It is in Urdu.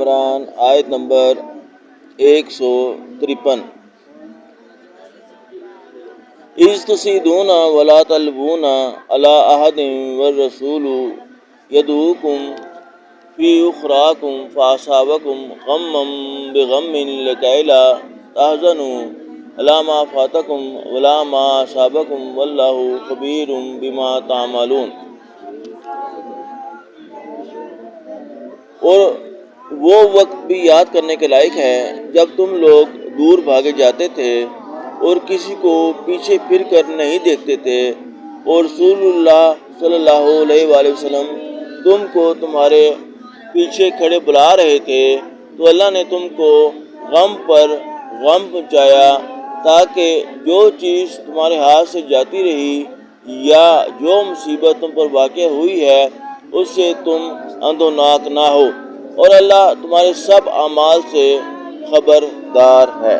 عمران آیت نمبر 153۔ اذ تصعدون ولا تلوون علی احد والرسول یدعوکم فی اخراکم فاصابکم غما بغم لکئی لا تحزنوا علی ما فاتکم ولا ما اصابکم واللہ خبیر بما تعملون۔ اور وہ وقت بھی یاد کرنے کے لائق ہے جب تم لوگ دور بھاگے جاتے تھے اور کسی کو پیچھے پھر کر نہیں دیکھتے تھے، اور رسول اللہ صلی اللہ علیہ وآلہ وسلم تم کو تمہارے پیچھے کھڑے بلا رہے تھے، تو اللہ نے تم کو غم پر غم پہنچایا تاکہ جو چیز تمہارے ہاتھ سے جاتی رہی یا جو مصیبت تم پر واقع ہوئی ہے اس سے تم اندوناک نہ ہو، اور اللہ تمہارے سب اعمال سے خبردار ہے۔